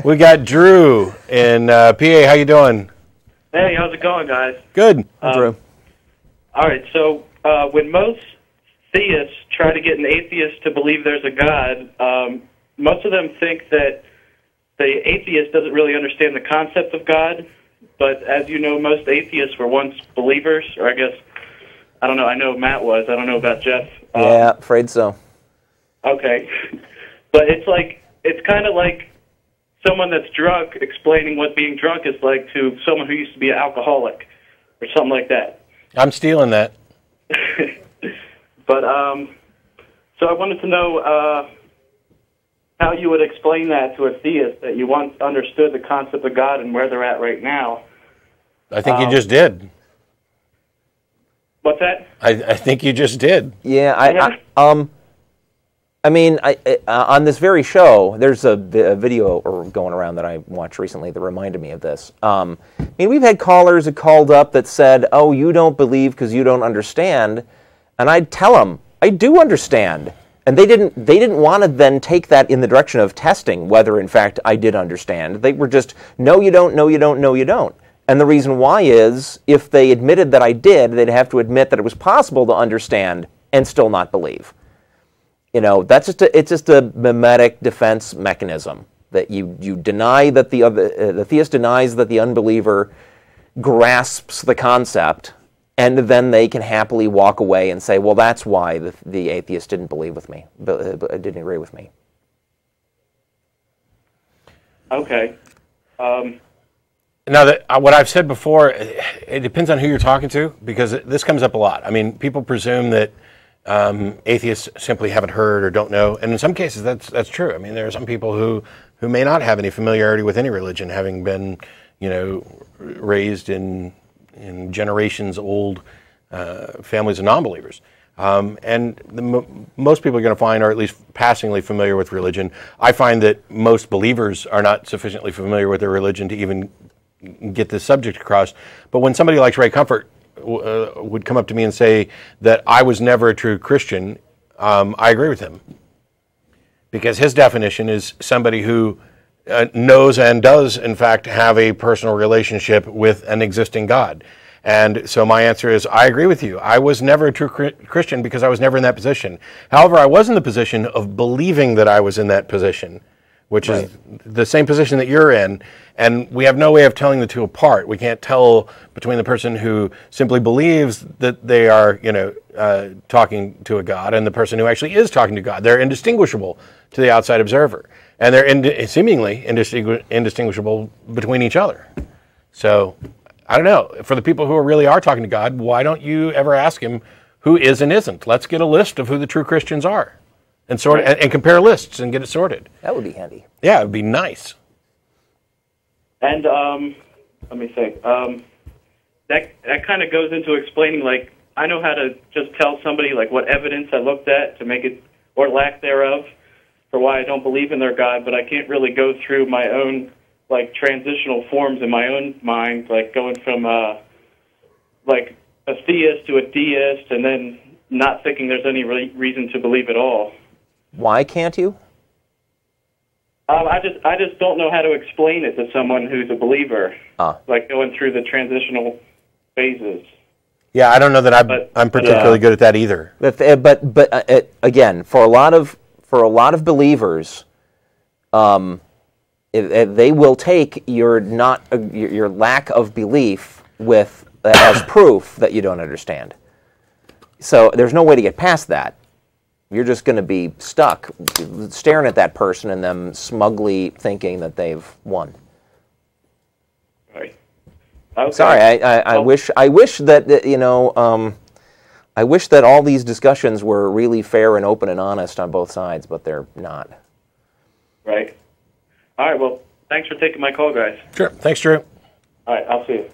We got Drew in PA. How you doing? Hey, how's it going, guys? Good. Drew. All right, so when most theists try to get an atheist to believe there's a God, most of them think that the atheist doesn't really understand the concept of God. But as you know, most atheists were once believers, or I guess, I don't know, I know Matt was. I don't know about Jeff. Yeah, afraid so. Okay. But it's kind of like someone that's drunk explaining what being drunk is like to someone who used to be an alcoholic or something like that. I'm stealing that. But, so I wanted to know how you would explain that to a theist that you once understood the concept of God and where they're at right now. I think you just did. What's that? I think you just did. Yeah, I mean, on this very show, there's a video going around that I watched recently that reminded me of this. I mean, we've had callers that called up that said, "Oh, you don't believe because you don't understand," and I'd tell them, "I do understand." And they didn't want to then take that in the direction of testing whether, in fact, I did understand. They were just, "No, you don't. No, you don't. No, you don't." And the reason why is, if they admitted that I did, they'd have to admit that it was possible to understand and still not believe. You know, it's just a mimetic defense mechanism that you deny that the theist denies that the unbeliever grasps the concept, and then they can happily walk away and say, well, that's why the atheist didn't believe with me, didn't agree with me. Okay. Now, what I've said before, it depends on who you're talking to, because this comes up a lot. I mean, people presume that atheists simply haven't heard or don't know, and in some cases that's true. I mean, there are some people who may not have any familiarity with any religion, having been, you know, raised in generations old families of non-believers. And most people are going to find are at least passingly familiar with religion. I find that most believers are not sufficiently familiar with their religion to even get this subject across. But when somebody like Ray Comfort would come up to me and say that I was never a true Christian, I agree with him. Because his definition is somebody who knows and does, in fact, have a personal relationship with an existing God. And so my answer is, I agree with you. I was never a true Christian because I was never in that position. However, I was in the position of believing that I was in that position, which is the same position that you're in. And we have no way of telling the two apart. We can't tell between the person who simply believes that they are, you know, talking to a God and the person who actually is talking to God. They're indistinguishable to the outside observer. And they're seemingly indistinguishable between each other. So, I don't know. For the people who really are talking to God, why don't you ever ask him who is and isn't? Let's get a list of who the true Christians are, and sort it, and compare lists and get it sorted. That would be handy. Yeah, it would be nice. And let me think. That kind of goes into explaining, like, I know how to just tell somebody like what evidence I looked at to make it, or lack thereof, for why I don't believe in their God, but I can't really go through my own, like, transitional forms in my own mind, like going from like a theist to a deist, and then not thinking there's any reason to believe at all. Why can't you? I just don't know how to explain it to someone who's a believer, like going through the transitional phases. Yeah, I don't know that I'm particularly good at that either. But again, for a lot of believers, they will take your lack of belief with as proof that you don't understand. So there's no way to get past that. You're just going to be stuck staring at that person and them smugly thinking that they've won. Right. Okay. Sorry, I wish that you know. I wish that all these discussions were really fair and open and honest on both sides, but they're not. Right. All right, well, thanks for taking my call, guys. Sure. Thanks, Drew. All right, I'll see you.